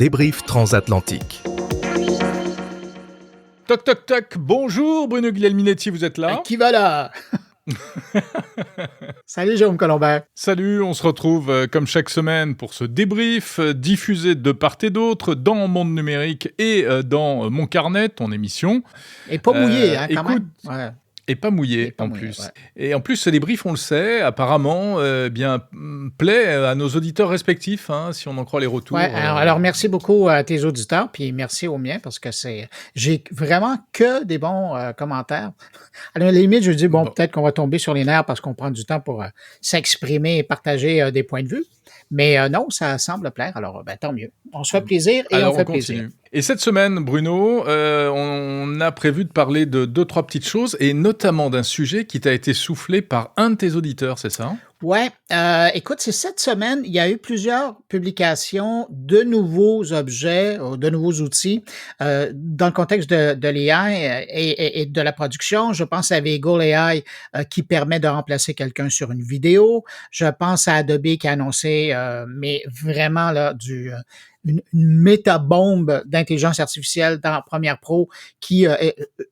débrief transatlantique. Toc toc toc, bonjour Bruno Guglielminetti, vous êtes là? Qui va là? Salut Jérôme Colombert. Salut, on se retrouve comme chaque semaine pour ce débrief diffusé de part et d'autre dans Monde Numérique et dans Mon Carnet, ton émission. Et pas mouillé, quand écoute, même. Ouais. Et pas mouillé en mouillé, plus. ouais. Et en plus, ce débrief, on le sait, apparemment, plaît à nos auditeurs respectifs, si on en croit les retours. Ouais, alors merci beaucoup à tes auditeurs, puis merci aux miens, parce que j'ai vraiment que des bons commentaires. À la limite, je dis, peut-être qu'on va tomber sur les nerfs parce qu'on prend du temps pour s'exprimer et partager des points de vue. Mais non, ça semble plaire, alors tant mieux. On se fait plaisir et alors, on fait continue. plaisir. Et cette semaine, Bruno, on a prévu de parler de 2-3 petites choses, et notamment d'un sujet qui t'a été soufflé par un de tes auditeurs, c'est ça? Ouais, écoute, c'est cette semaine, il y a eu plusieurs publications de nouveaux objets, de nouveaux outils dans le contexte de l'AI et de la production. Je pense à Vehicle AI qui permet de remplacer quelqu'un sur une vidéo. Je pense à Adobe qui a annoncé, mais vraiment là, une méta-bombe d'intelligence artificielle dans Premiere Pro qui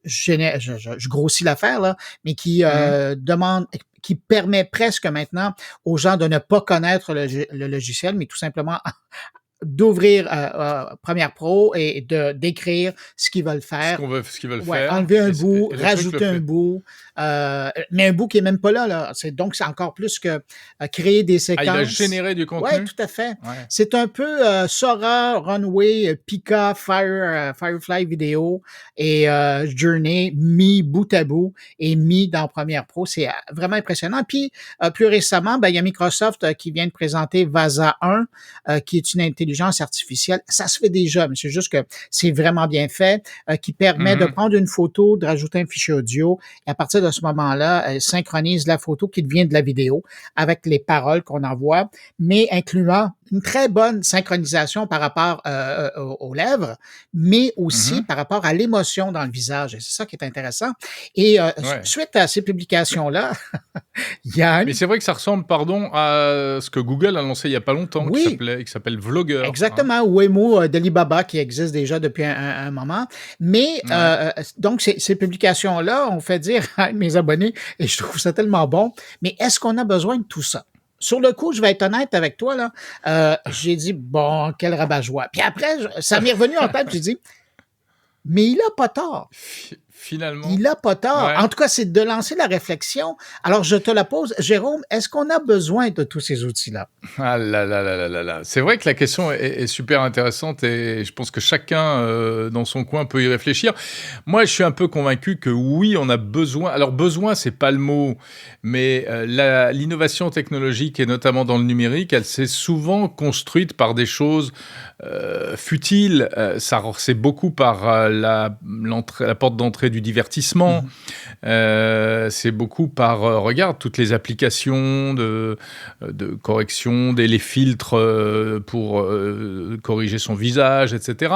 je grossis l'affaire là, mais qui qui permet presque maintenant aux gens de ne pas connaître le logiciel, mais tout simplement d'ouvrir Premiere Pro et d'écrire ce qu'ils veulent faire. Ce qu'ils veulent faire. Enlever un bout, rajouter un bout, mais un bout qui est même pas là. Donc, c'est encore plus que créer des séquences. Il va générer du contenu? Oui, tout à fait. Ouais. C'est un peu Sora, Runway, Pika, Firefly Video et Journey mis bout à bout et mis dans Premiere Pro. C'est vraiment impressionnant. Puis, plus récemment, il y a Microsoft qui vient de présenter Vasa 1, qui est une intelligence artificielle. Ça se fait déjà, mais c'est juste que c'est vraiment bien fait, qui permet de prendre une photo, de rajouter un fichier audio, et à partir de ce moment-là, elle synchronise la photo qui devient de la vidéo avec les paroles qu'on envoie, mais incluant une très bonne synchronisation par rapport aux lèvres, mais aussi par rapport à l'émotion dans le visage. Et c'est ça qui est intéressant. Et suite à ces publications-là, Yann... Mais c'est vrai que ça ressemble, à ce que Google a lancé il n'y a pas longtemps, qui s'appelle Vlogger. Exactement, Waymo d'Alibaba qui existe déjà depuis un moment. Mais donc, ces publications-là ont fait dire à mes abonnés, et je trouve ça tellement bon, mais est-ce qu'on a besoin de tout ça? Sur le coup, je vais être honnête avec toi, là, j'ai dit, bon, quel rabat-joie. Puis après, ça m'est revenu en tête, j'ai dit, mais il a pas tort. Finalement. Il a pas tort. Ouais. En tout cas, c'est de lancer la réflexion. Alors, je te la pose. Jérôme, est-ce qu'on a besoin de tous ces outils-là? Ah là là là là là là. C'est vrai que la question est super intéressante et je pense que chacun dans son coin peut y réfléchir. Moi, je suis un peu convaincu que oui, on a besoin. Alors, besoin, c'est pas le mot, mais l'innovation technologique et notamment dans le numérique, elle s'est souvent construite par des choses futiles. C'est beaucoup par la porte d'entrée du divertissement. C'est beaucoup par, regarde, toutes les applications de correction, les filtres pour corriger son visage, etc.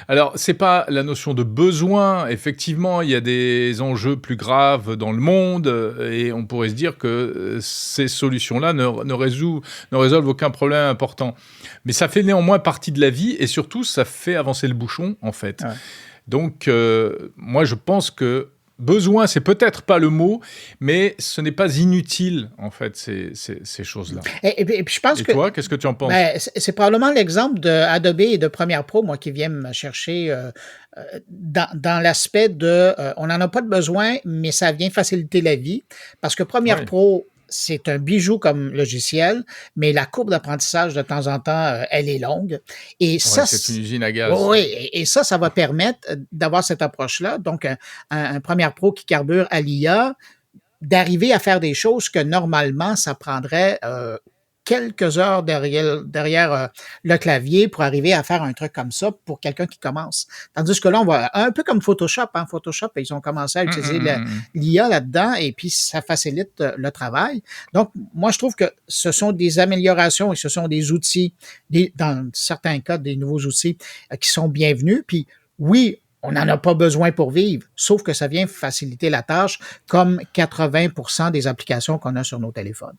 Alors, c'est pas la notion de besoin. Effectivement, il y a des enjeux plus graves dans le monde et on pourrait se dire que ces solutions-là ne résolvent aucun problème important. Mais ça fait néanmoins partie de la vie et surtout, ça fait avancer le bouchon, en fait. Ouais. Donc, moi, je pense que besoin, c'est peut-être pas le mot, mais ce n'est pas inutile, en fait, ces choses-là. Et puis je pense et toi, qu'est-ce que tu en penses? C'est probablement l'exemple d'Adobe et de Premiere Pro, moi, qui vient me chercher dans l'aspect de on n'en a pas de besoin, mais ça vient faciliter la vie. Parce que Premiere Pro, c'est un bijou comme logiciel, mais la courbe d'apprentissage, de temps en temps, elle est longue. Et ça, c'est une usine à gaz. Oui, et ça va permettre d'avoir cette approche-là. Donc, un Premiere Pro qui carbure à l'IA, d'arriver à faire des choses que normalement, ça prendrait quelques heures derrière le clavier pour arriver à faire un truc comme ça pour quelqu'un qui commence. Tandis que là, on va un peu comme Photoshop. Photoshop, ils ont commencé à utiliser l'IA là-dedans et puis ça facilite le travail. Donc, moi, je trouve que ce sont des améliorations et ce sont des outils, dans certains cas, des nouveaux outils qui sont bienvenus. Puis oui, on n'en a pas besoin pour vivre, sauf que ça vient faciliter la tâche comme 80% des applications qu'on a sur nos téléphones.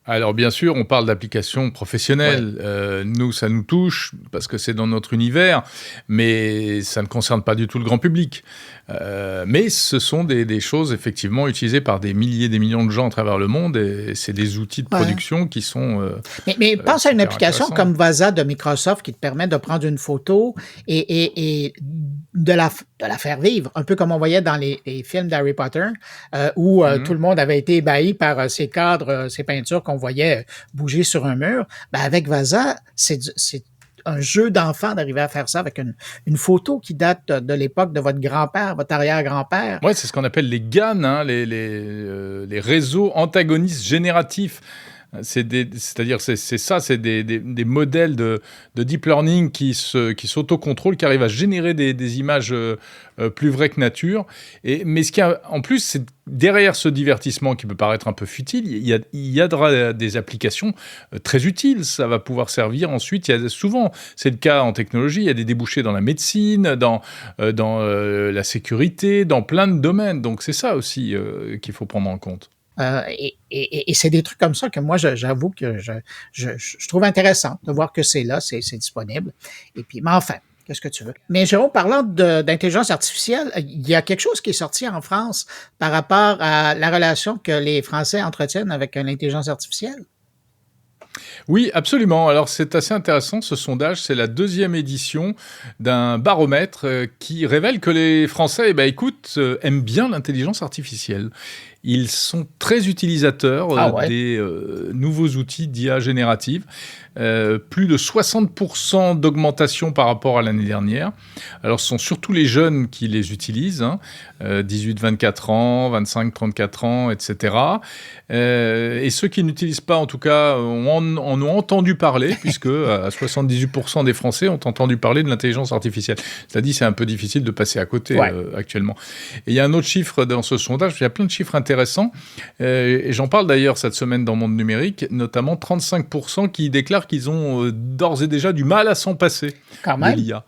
Alors bien sûr, on parle d'applications professionnelles. Nous, ça nous touche parce que c'est dans notre univers, mais ça ne concerne pas du tout le grand public. Mais ce sont des choses effectivement utilisées par des milliers, des millions de gens à travers le monde, et c'est des outils de production qui sont Mais pense à une application comme Vasa de Microsoft qui te permet de prendre une photo et de la faire vivre, un peu comme on voyait dans les films d'Harry Potter, où tout le monde avait été ébahi par ces cadres, ces peintures qu'on voyait bouger sur un mur. Ben, avec Vasa, c'est un jeu d'enfant d'arriver à faire ça avec une photo qui date de l'époque de votre grand-père, votre arrière-grand-père. Ouais, c'est ce qu'on appelle les GAN, hein, les réseaux antagonistes génératifs. C'est-à-dire, c'est ça, c'est des modèles de deep learning qui s'autocontrôlent, qui arrivent à générer des images plus vraies que nature. Mais ce qu'il y a en plus, c'est derrière ce divertissement qui peut paraître un peu futile, il y a des applications très utiles. Ça va pouvoir servir ensuite. Souvent, c'est le cas en technologie, il y a des débouchés dans la médecine, dans la sécurité, dans plein de domaines. Donc c'est ça aussi qu'il faut prendre en compte. Et c'est des trucs comme ça que moi, j'avoue que je trouve intéressant de voir que c'est là, c'est disponible. Et puis, mais enfin, qu'est-ce que tu veux? Mais Jérôme, parlant d'intelligence artificielle, il y a quelque chose qui est sorti en France par rapport à la relation que les Français entretiennent avec l'intelligence artificielle. Oui, absolument. Alors, c'est assez intéressant, ce sondage. C'est la 2e édition d'un baromètre qui révèle que les Français, aiment bien l'intelligence artificielle. Ils sont très utilisateurs des nouveaux outils d'IA générative. Plus de 60% d'augmentation par rapport à l'année dernière. Alors, ce sont surtout les jeunes qui les utilisent, 18-24 ans, 25-34 ans, etc. Et ceux qui n'utilisent pas, en tout cas, en ont entendu parler, puisque à 78% des Français ont entendu parler de l'intelligence artificielle. Cela dit, c'est un peu difficile de passer à côté actuellement. Et il y a un autre chiffre dans ce sondage, il y a plein de chiffres intéressants, et j'en parle d'ailleurs cette semaine dans Monde Numérique, notamment 35% qui déclarent qu'ils ont d'ores et déjà du mal à s'en passer de l'IA.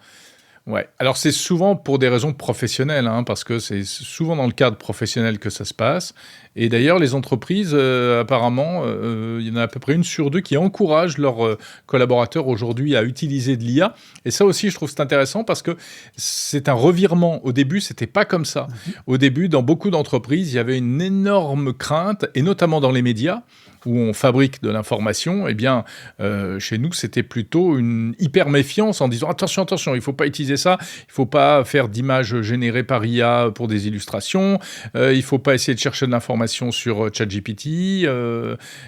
Ouais. Alors, c'est souvent pour des raisons professionnelles, parce que c'est souvent dans le cadre professionnel que ça se passe. Et d'ailleurs, les entreprises, apparemment, il y en a à peu près 1 sur 2 qui encouragent leurs collaborateurs aujourd'hui à utiliser de l'IA. Et ça aussi, je trouve c'est intéressant parce que c'est un revirement. Au début, c'était pas comme ça. Au début, dans beaucoup d'entreprises, il y avait une énorme crainte, et notamment dans les médias, où on fabrique de l'information. Eh bien, chez nous, c'était plutôt une hyper méfiance en disant attention, il ne faut pas utiliser ça, il ne faut pas faire d'images générées par IA pour des illustrations, il ne faut pas essayer de chercher de l'information sur ChatGPT.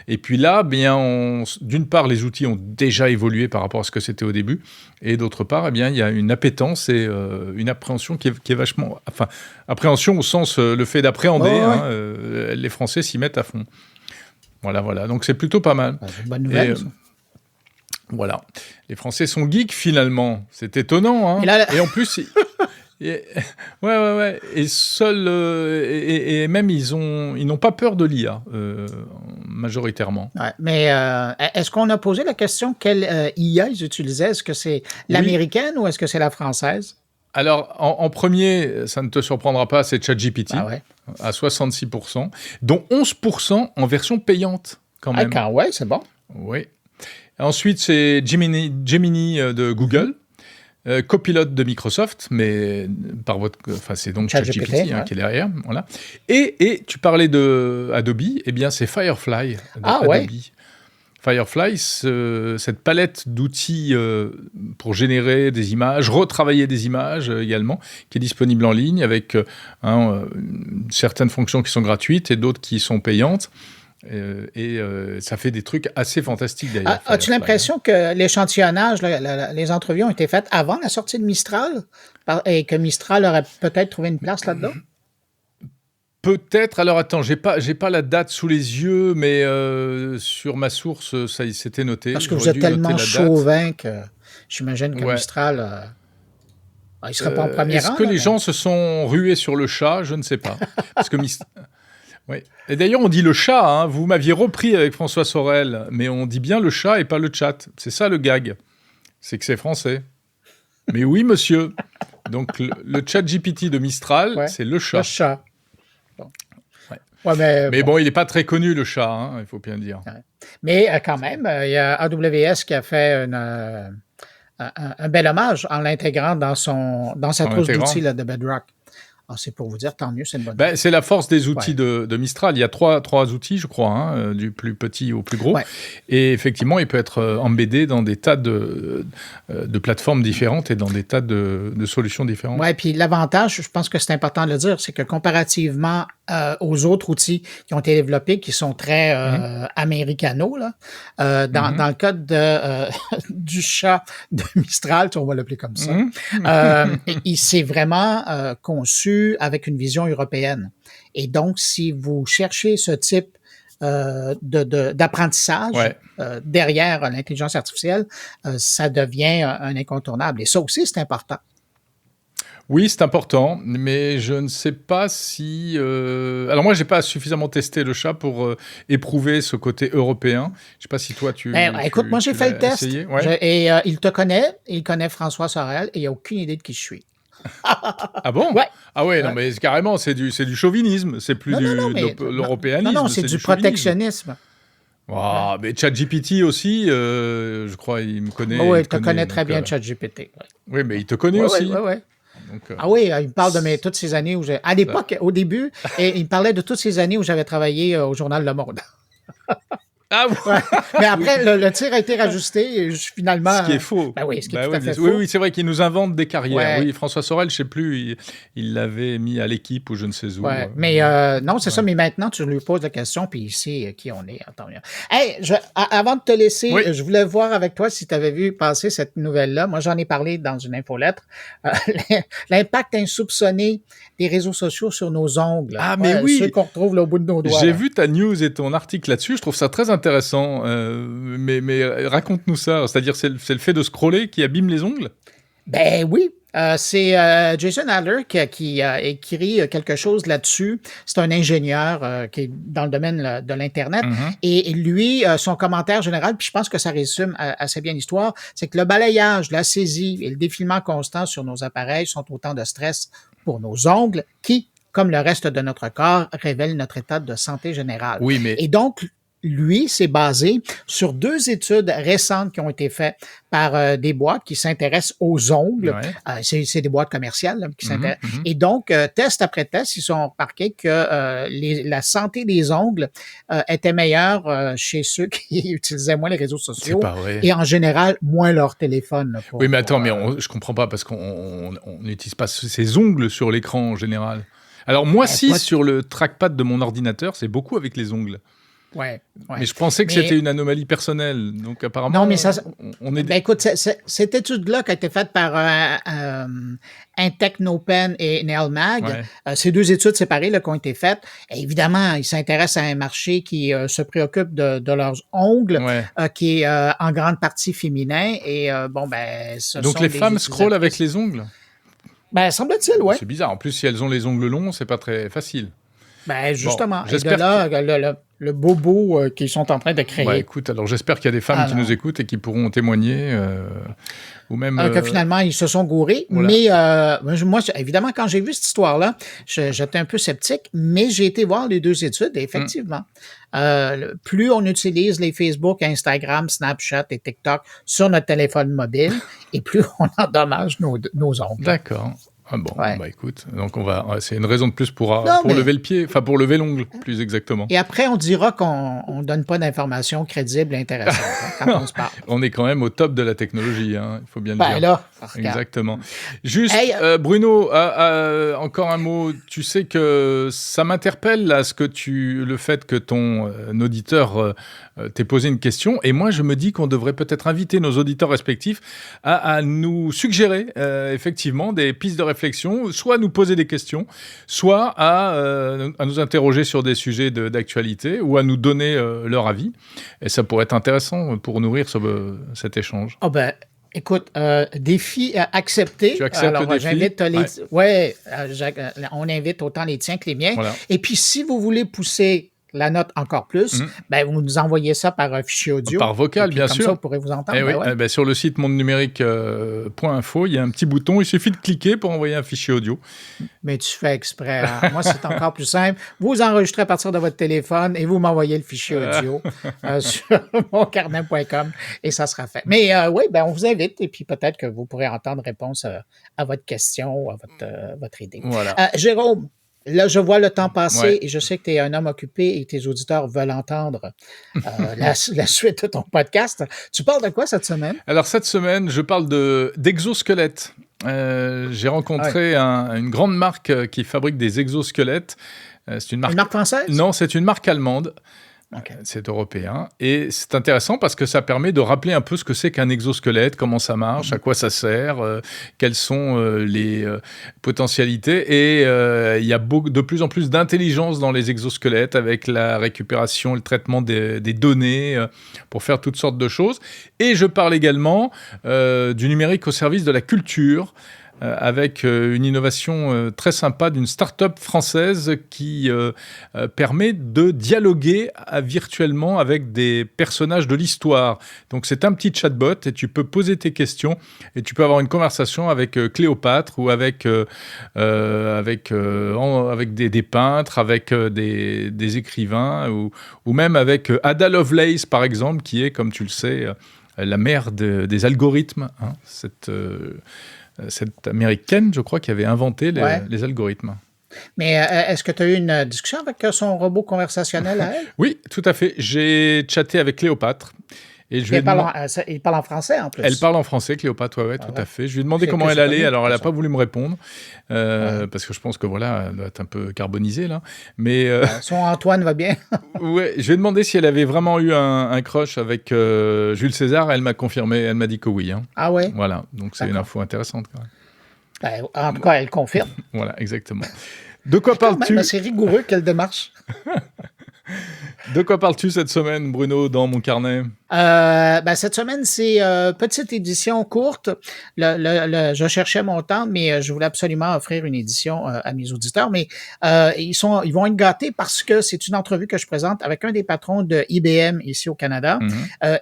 Et puis là, d'une part, les outils ont déjà évolué par rapport à ce que c'était au début, et d'autre part, il y a une appétence et une appréhension qui est vachement... Enfin, appréhension au sens, le fait d'appréhender, les Français s'y mettent à fond. Voilà. Donc, c'est plutôt pas mal. C'est une bonne nouvelle, ça. Voilà. Les Français sont geeks, finalement. C'est étonnant, Et en plus... Ouais. Et seuls... et même, ils n'ont pas peur de l'IA, majoritairement. Ouais, mais est-ce qu'on a posé la question quelle IA ils utilisaient? Est-ce que c'est l'américaine ou est-ce que c'est la française? Alors, en premier, ça ne te surprendra pas, c'est ChatGPT, à 66%, dont 11% en version payante, quand même. C'est bon. Oui. Ensuite, c'est Gemini de Google, Copilot de Microsoft, mais c'est donc ChatGPT qui est derrière. Voilà. Et tu parlais de Adobe, c'est Firefly d'Adobe. Firefly, cette palette d'outils pour générer des images, retravailler des images également, qui est disponible en ligne avec certaines fonctions qui sont gratuites et d'autres qui sont payantes. Ça fait des trucs assez fantastiques d'ailleurs. As-tu l'impression que l'échantillonnage, les entrevues ont été faites avant la sortie de Mistral et que Mistral aurait peut-être trouvé une place là-dedans? Peut-être. Alors attends, j'ai pas la date sous les yeux, mais sur ma source, ça s'était noté. Parce que vous êtes tellement chauvin que j'imagine que Mistral, il serait pas en premier rang. Est-ce que les gens se sont rués sur le chat? Je ne sais pas. Parce que oui. Et d'ailleurs, on dit le chat. Vous m'aviez repris avec François Sorel, mais on dit bien le chat et pas le chat. C'est ça le gag. C'est que c'est français. Mais oui, monsieur. Donc le ChatGPT de Mistral, c'est le chat. Le chat. Ouais, Mais bon, il n'est pas très connu, le chat, hein, il faut bien le dire. Ouais. Mais quand même, il y a AWS qui a fait un bel hommage en l'intégrant dans sa En trousse intégrant. d'outils là, de Bedrock. Ah, c'est pour vous dire, tant mieux, c'est une bonne chose. C'est la force des outils Ouais. de Mistral. Il y a trois outils, je crois, hein, du plus petit au plus gros. Ouais. Et effectivement, il peut être embeddé dans des tas de plateformes différentes et dans des tas de solutions différentes. Oui, puis l'avantage, je pense que c'est important de le dire, c'est que comparativement aux autres outils qui ont été développés, qui sont très américano, là, dans le cas du chat de Mistral, on va l'appeler comme ça, il s'est vraiment conçu avec une vision européenne. Et donc, si vous cherchez ce type d'apprentissage derrière l'intelligence artificielle, ça devient un incontournable. Et ça aussi, c'est important. Oui, c'est important, mais je ne sais pas si... Alors moi, je n'ai pas suffisamment testé le chat pour éprouver ce côté européen. Je ne sais pas si toi, écoute, moi, j'ai fait le test. Ouais. Il te connaît, il connaît François Sorel, et il n'a aucune idée de qui je suis. Ah bon? Ouais. Ah ouais, non, mais carrément, c'est du chauvinisme, c'est plus de l'européanisme. Non, c'est du protectionnisme. Oh, mais ChatGPT aussi, je crois, il me connaît. Oui, il te connaît très bien, ChatGPT. Ouais. Oui, mais il te connaît aussi. Oui. Ah oui, il me parle de toutes ces années où à l'époque, au début, et il me parlait de toutes ces années où j'avais travaillé au journal Le Monde. Ah oui. Ouais. Mais après, le tir a été rajusté et finalement... Ce qui est faux. Ben oui, ce qui est tout à fait faux. Oui, c'est vrai qu'il nous invente des carrières. Ouais. Oui, François Sorel, je ne sais plus, il l'avait mis à l'équipe ou je ne sais où. Ouais. Mais non, c'est ça. Mais maintenant, tu lui poses la question puis il sait qui on est. Attends, hey, avant de te laisser, je voulais voir avec toi si tu avais vu passer cette nouvelle-là. Moi, j'en ai parlé dans une infolettre. L'impact insoupçonné des réseaux sociaux sur nos ongles. Ah, mais oui. Ceux qu'on retrouve là, au bout de nos doigts. J'ai vu ta news et ton article là-dessus. Je trouve ça très intéressant. Mais raconte-nous ça. C'est-à-dire, c'est le fait de scroller qui abîme les ongles? Ben oui. C'est Jason Adler qui a écrit quelque chose là-dessus. C'est un ingénieur qui est dans le domaine de l'Internet. Et lui, son commentaire général, puis je pense que ça résume assez bien l'histoire, c'est que le balayage, la saisie et le défilement constant sur nos appareils sont autant de stress pour nos ongles qui, comme le reste de notre corps, révèlent notre état de santé générale. Oui, mais... Et donc, lui, c'est basé sur 2 études récentes qui ont été faites par des boîtes qui s'intéressent aux ongles. Ouais. C'est des boîtes commerciales là, qui s'intéressent. Et donc, test après test, ils ont remarqué que la santé des ongles était meilleure chez ceux qui utilisaient moins les réseaux sociaux. C'est pas vrai. Et en général, moins leur téléphone. Là, oui, mais attends, mais je comprends pas parce qu'on n'utilise pas ses ongles sur l'écran en général. Alors moi, sur le trackpad de mon ordinateur, c'est beaucoup avec les ongles. Ouais. Mais je pensais que c'était une anomalie personnelle. Donc apparemment, non, mais ça, on est... Ben écoute, cette étude-là qui a été faite par Intechnopen et NailMag, ces 2 études séparées là, qui ont été faites, évidemment, ils s'intéressent à un marché qui se préoccupe de leurs ongles, qui est en grande partie féminin. Et donc les femmes scrollent avec les ongles? Ben, semble-t-il, oui. C'est bizarre. En plus, si elles ont les ongles longs, c'est pas très facile. Ben, justement. Bon, et de là, le bobo qu'ils sont en train de créer. Écoute, alors j'espère qu'il y a des femmes qui nous écoutent et qui pourront témoigner. Ou même, que finalement, ils se sont gourés. Voilà. Mais moi, évidemment, quand j'ai vu cette histoire-là, j'étais un peu sceptique, mais j'ai été voir les 2 études et effectivement, plus on utilise les Facebook, Instagram, Snapchat et TikTok sur notre téléphone mobile, et plus on endommage nos ongles. D'accord. Ah bon, écoute, donc c'est une raison de plus pour lever le pied, enfin pour lever l'ongle, plus exactement. Et après, on dira qu'on donne pas d'informations crédibles et intéressantes quand on se parle. On est quand même au top de la technologie, il faut bien le dire. Là, exactement. Juste, Bruno, encore un mot. Tu sais que ça m'interpelle là, le fait que ton auditeur t'ait posé une question, et moi je me dis qu'on devrait peut-être inviter nos auditeurs respectifs à nous suggérer effectivement des pistes de réflexion, soit à nous poser des questions, soit à nous interroger sur des sujets d'actualité ou à nous donner leur avis. Et ça pourrait être intéressant pour nourrir cet échange. Oh ben, écoute, défi accepté. Tu acceptes le défi? J'invite on invite autant les tiens que les miens. Voilà. Et puis, si vous voulez pousser la note encore plus, ben, vous nous envoyez ça par fichier audio. Par vocal, bien comme sûr. Ça, vous pourrez vous entendre. Eh oui, sur le site mondenumérique.info, il y a un petit bouton. Il suffit de cliquer pour envoyer un fichier audio. Mais tu fais exprès. Hein? Moi, c'est encore plus simple. Vous enregistrez à partir de votre téléphone et vous m'envoyez le fichier audio sur moncarnet.com et ça sera fait. Mais oui, ben, on vous invite et puis peut-être que vous pourrez entendre réponse à votre question ou à votre idée. Voilà. Jérôme, là, je vois le temps passer et je sais que tu es un homme occupé et tes auditeurs veulent entendre la suite de ton podcast. Tu parles de quoi cette semaine? Alors, cette semaine, je parle d'exosquelettes. J'ai rencontré une grande marque qui fabrique des exosquelettes. C'est une marque française? Non, c'est une marque allemande. Okay. C'est européen. Et c'est intéressant parce que ça permet de rappeler un peu ce que c'est qu'un exosquelette, comment ça marche, à quoi ça sert, quelles sont les potentialités. Et il y a de plus en plus d'intelligence dans les exosquelettes avec la récupération et le traitement des données pour faire toutes sortes de choses. Et je parle également du numérique au service de la culture, avec une innovation très sympa d'une start-up française qui permet de dialoguer virtuellement avec des personnages de l'histoire. Donc c'est un petit chatbot et tu peux poser tes questions et tu peux avoir une conversation avec Cléopâtre ou avec des peintres, avec des écrivains ou même avec Ada Lovelace par exemple, qui est, comme tu le sais, la mère des algorithmes. Hein, cette américaine, je crois, qui avait inventé les algorithmes. Mais est-ce que tu as eu une discussion avec son robot conversationnel à elle? Oui, tout à fait. J'ai chatté avec Cléopâtre. Et il parle en français, en plus. Elle parle en français, Cléopâtre, tout à fait. Je lui ai demandé comment elle allait, alors elle n'a pas voulu me répondre, parce que je pense que elle doit être un peu carbonisée, là. Mais, son Antoine va bien. Ouais, je lui ai demandé si elle avait vraiment eu un crush avec Jules César, elle m'a confirmé, elle m'a dit que oui. Hein. Ah ouais? Voilà, donc c'est une info intéressante quand même. En tout cas, elle confirme. Voilà, exactement. De quoi parles-tu? C'est rigoureux, quelle démarche. De quoi parles-tu cette semaine, Bruno, dans mon carnet? Cette semaine, c'est petite édition courte. Je cherchais mon temps, mais je voulais absolument offrir une édition à mes auditeurs. Mais ils vont être gâtés parce que c'est une entrevue que je présente avec un des patrons de IBM ici au Canada.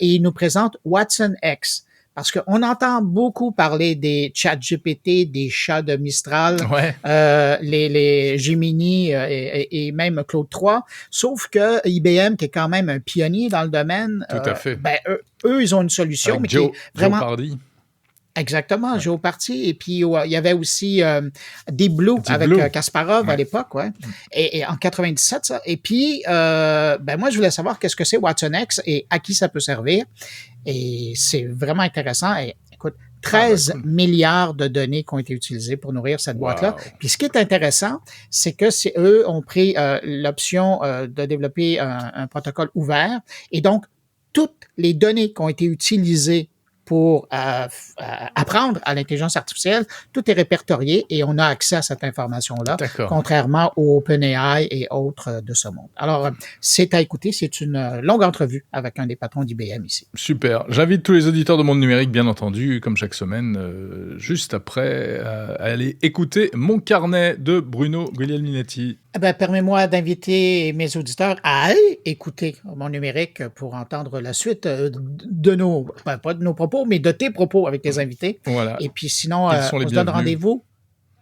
Et il nous présente Watson X. Parce qu'on entend beaucoup parler des ChatGPT, des chats de Mistral, les Gemini et même Claude 3. Sauf que IBM, qui est quand même un pionnier dans le domaine, tout à fait. Eux, ils ont une solution. Avec mais Joe vraiment... Pardy. Exactement, Géopardy. Et puis, il y avait aussi Deep Blue avec Kasparov à l'époque, et en 97, ça. Et puis, moi, je voulais savoir qu'est-ce que c'est Watson X et à qui ça peut servir. Et c'est vraiment intéressant. Et, écoute, 13 milliards de données qui ont été utilisées pour nourrir cette boîte-là. Puis, ce qui est intéressant, c'est que eux ont pris l'option de développer un protocole ouvert. Et donc, toutes les données qui ont été utilisées pour apprendre à l'intelligence artificielle, tout est répertorié et on a accès à cette information-là, contrairement aux OpenAI et autres de ce monde. Alors, c'est à écouter, c'est une longue entrevue avec un des patrons d'IBM ici. Super. J'invite tous les auditeurs de Monde Numérique, bien entendu, comme chaque semaine, juste après, à aller écouter Mon Carnet de Bruno Guglielminetti. Permets-moi d'inviter mes auditeurs à aller écouter Mon Numérique pour entendre la suite de nos, pas de nos propos, mais de tes propos avec tes invités. Voilà. Et puis sinon, on se donne rendez-vous,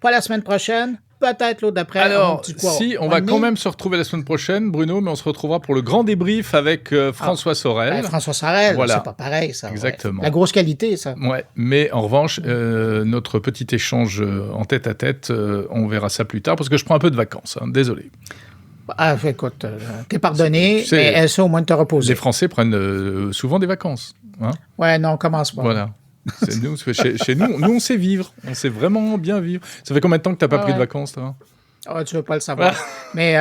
pas la semaine prochaine, peut-être l'autre d'après. Alors, on va quand même se retrouver la semaine prochaine, Bruno, mais on se retrouvera pour le grand débrief avec François Sorel. François Sorel, c'est pas pareil, ça. Exactement. La grosse qualité, ça. Ouais, mais en revanche, notre petit échange en tête-à-tête, on verra ça plus tard, parce que je prends un peu de vacances, hein, désolé. Écoute, t'es pardonné, mais essaie au moins de te reposer. Les Français prennent souvent des vacances. Hein? Ouais, non, commence pas. Voilà. Chez nous, on sait vivre. On sait vraiment bien vivre. Ça fait combien de temps que tu n'as pas pris de vacances, toi? Tu veux pas le savoir. Mais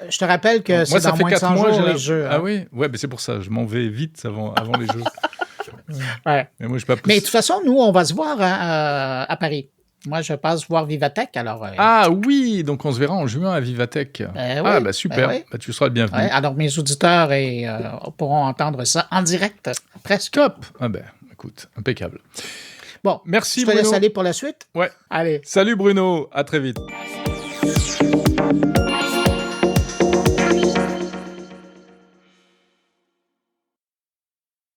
je te rappelle que c'est dans moins de 100 jours les jeux. Ah oui? Ouais, mais c'est pour ça. Je m'en vais vite avant les jeux. Ouais. Mais moi, je pas plus... Mais de toute façon, nous, on va se voir à Paris. Moi, je passe voir Vivatech, alors... Ah oui! Donc, on se verra en juin à Vivatech. Super. Tu seras le bienvenu. Alors, mes auditeurs pourront entendre ça en direct, presque. Top! Écoute, impeccable. Bon, merci Bruno. Je te Bruno. laisse aller pour la suite. Ouais. Allez. Salut Bruno, à très vite.